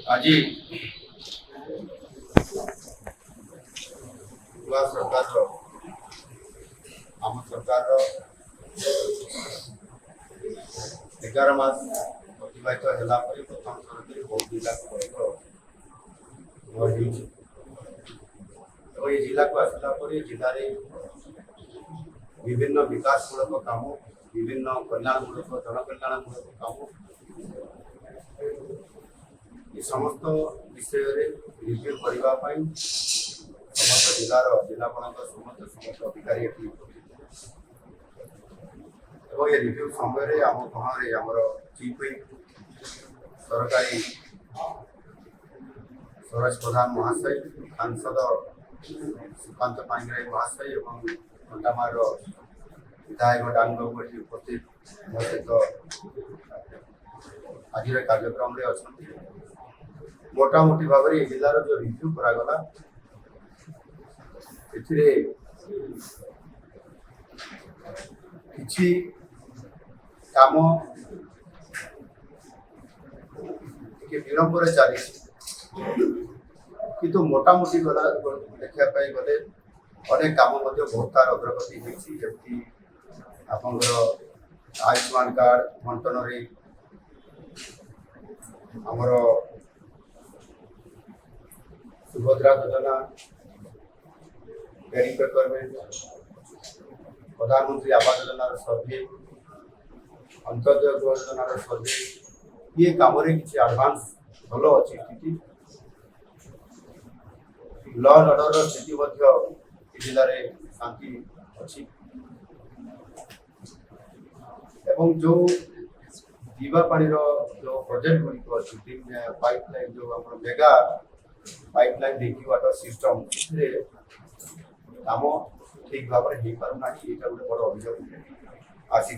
आज गोवा सरकार आम सरकार 11 मास अतिबाहित होला प्रथम थर के बहुत जिला जिला को आसला जिले में विभिन्न विकासमूलक काम विभिन्न कल्याणमूलक जनकल्याणमूलक काम ये समस्त विषय रिव्यू करने समस्त जिलार जिलापाल समस्त अधिकारी ये रिव्यू समय आम गाँव में आमर चीफ सरकारी स्वराज प्रधान महाशय सांसद सुकांत पाणिग्राही महाशय और घंटामार विधायक डांग उपस्थित मो सहित आज कार्यक्रम में अच्छा मोटामोटी भाव में जिलार जो रिव्यू करागला किछि काम विलंब चली किंतु मोटामोटी गला देखा गले अनेक काम बहुत तार अग्रगति होती आपंकर आयुष्मान कार्ड बंटन आमर सुभद्रा योजना पेमेंट प्रधानमंत्री आवास योजना सर्वे अंत्योदय गृह योजना सर्वे ये काम किसी एडवांस भल अच्छी लॉ एंड ऑर्डर स्थिति जिले में शांति अच्छी एवं जो पीवा पानी जो प्रोजेक्ट गुड़िक अच्छी पाइपलाइन जो mega pipeline drinking water system काम ठीक भाव में हो पारना यहाँ गोटे बड़ अभियोग आसी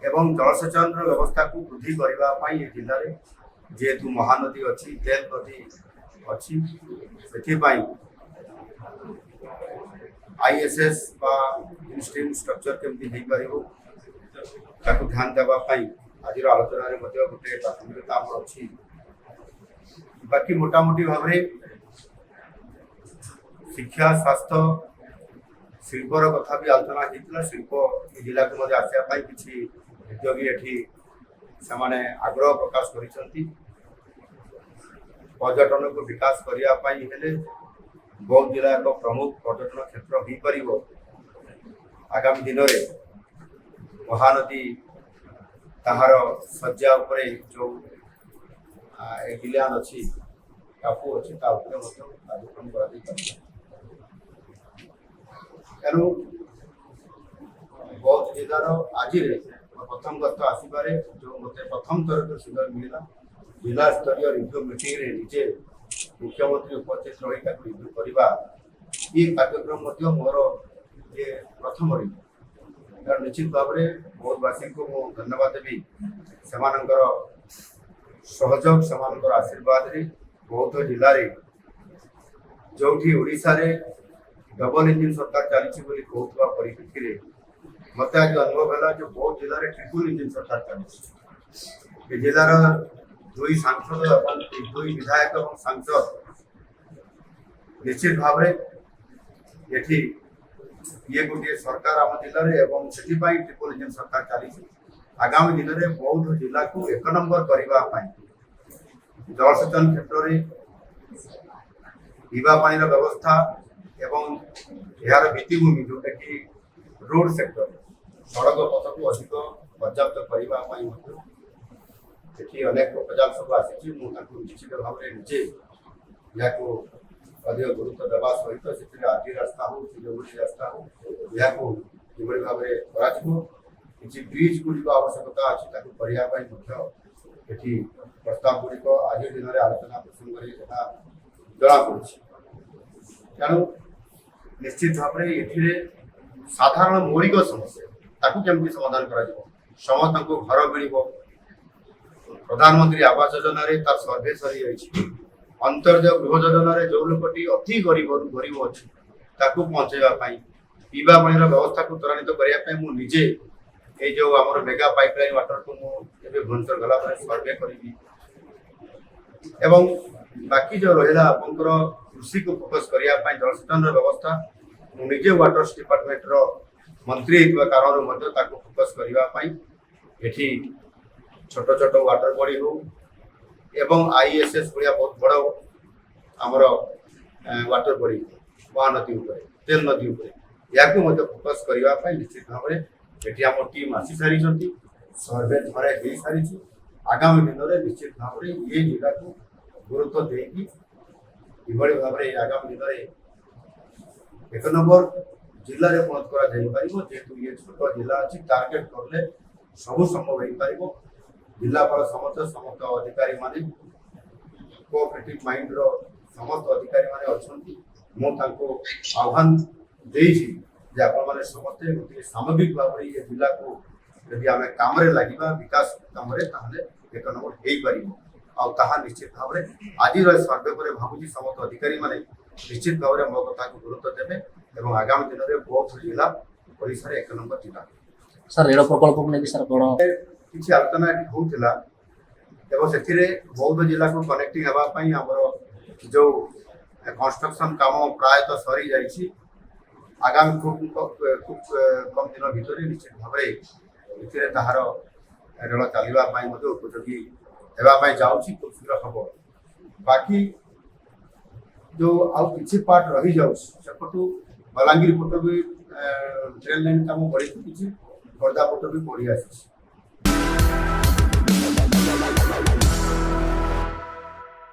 एवं जलसेचन व्यवस्था को वृद्धि करने जिले में जेहेतु महानदी अच्छी तेल नदी अच्छी से आईएसएस स्ट्रीम स्ट्रक्चर केमती हो पार ध्यान देवाई आज आलोचन गोटे प्राथमिकता अच्छी बाकी मोटामोटी भाव शिक्षा स्वास्थ्य शिल्पर कथा भी आलोचना होता शिल्प जिला को आसापी किसी उद्योगी एटी से आग्रह प्रकाश कर पर्यटन को विकास करने बौद्ध जिला एक प्रमुख पर्यटन क्षेत्र हो पार आगामी दिन में महानदी ताहार शज्या जो गिलियान अच्छी टापू अच्छी कार्यक्रम तेणु बौद्ध जिलार आज प्रथम गस्त आसबार जो मत प्रथम थर सुविधा मिलला जिला स्तरीय रिव्यू मीटिंग निजे मुख्यमंत्री उपस्थित रही रिव्यू करवा ये कार्यक्रम मोर ये प्रथम रिव्यू निश्चित भाव में बौद्धवासी को मुझे धन्यवाद देवी से सहयोग से आशीर्वाद रे बौद्ध जिले में जो ओडिशा रे डबल इंजिन सरकार चली कहता परिप्रेक्षी मत आज अनुभव है जो बौद्ध जिले में ट्रिपल इंजिन सरकार चली जिलार दुई सांसद दुई विधायक और सांसद निश्चित भाव ये ये गोटे सरकार आम जिले में से ट्रिपल इंजिन सरकार चली आगामी दिन में बौद्ध जिला को एक नंबर करने जलसेचन क्षेत्र में पीवा पानी व्यवस्था एवं यार भित्तिभूमि जोटा कि रोड सेक्टर सड़क पथ को अधिक पर्याप्त करने अनेक प्रपोजाल सब आसी निश्चित भाव में निजे या अधिक गुरुत्व देवा सहित से आरटी रास्ता हो सिलगुड़ी रास्ता हो या भाव में किसी ब्रिज गुड़िक आवश्यकता अच्छी प्रस्ताव गुड़िक आज दिन में आलोचना प्रसंग जना पड़ी तेणु निश्चित भाव में ये साधारण मौलिक समस्या केमती समाधान कर समस्त को घर मिल प्रधानमंत्री आवास योजना तार सर्वे सरी अंतर्जय गृह योजना जो लोकटी अति गरीब अच्छी पहुंचाई पीवा पानी व्यवस्था को त्वरान्वित करने मुझे ये जो आम मेगा पाइपलाइन वाटर को मुझे भुवनेश्वर गला सर्वे करी एवं बाकी जो रहा आपंकर कृषि को फोकस करने जलसेचन व्यवस्था निजे वाटर डिपार्टमेंट रो मंत्री होता कारण फोकस करने छोट छोट वाटर बॉडी हो एवं आईएसएस भाया बहुत बड़ आमर वाटर बॉडी महानदी तेल नदी या फोकस करने निश्चित भाव में ये आम टीम आसी सारी सर्वे थरे हो सारी आगामी दिन में निश्चित भाव में ये जिला को गुरुत्व देकी इभଳି भाव में आगामी दिन में एक नंबर जिले में पहुँच कर जेहेतु ये छोट जिला अच्छी टार्गेट करले सब संभव हो पार जिलापाल समस्त अधिकारी माने कोऑपरेटिव माइंड रो समस्त अधिकारी माने अछंती आह्वान देइछि जे आपण माने समस्त गोटे सामूहिक भाव में ये जिला को यदि आम काम लगे विकास काम एक नंबर हो पार आहा निश्चित भाव में आज सर्वे पर भावुँ समस्त अधिकारी माने निश्चित भाव में मो कथा को गुरुत्व देवे और आगामी दिन में बहुत जिला ओडिशा एक नंबर जिला सर रेल प्रकल्प को लेकिन सर कौन किसी आलोचना होता से बौद्ध जिला को कनेक्टिंग होगापी आमर जो कंस्ट्रक्शन काम प्रायतः सरी जाइए आगामी खूब कम दिन भितर निश्चित भाव में ताहार रेल चलवाई उपयोगी होगापी जाऊँगी खूब शीघ्र हम बाकी जो आउ कि पार्ट रही जापटू बलांगीर पट भी ट्रेन लाइन कम बढ़ी खोर्धा पट भी बढ़ी आसी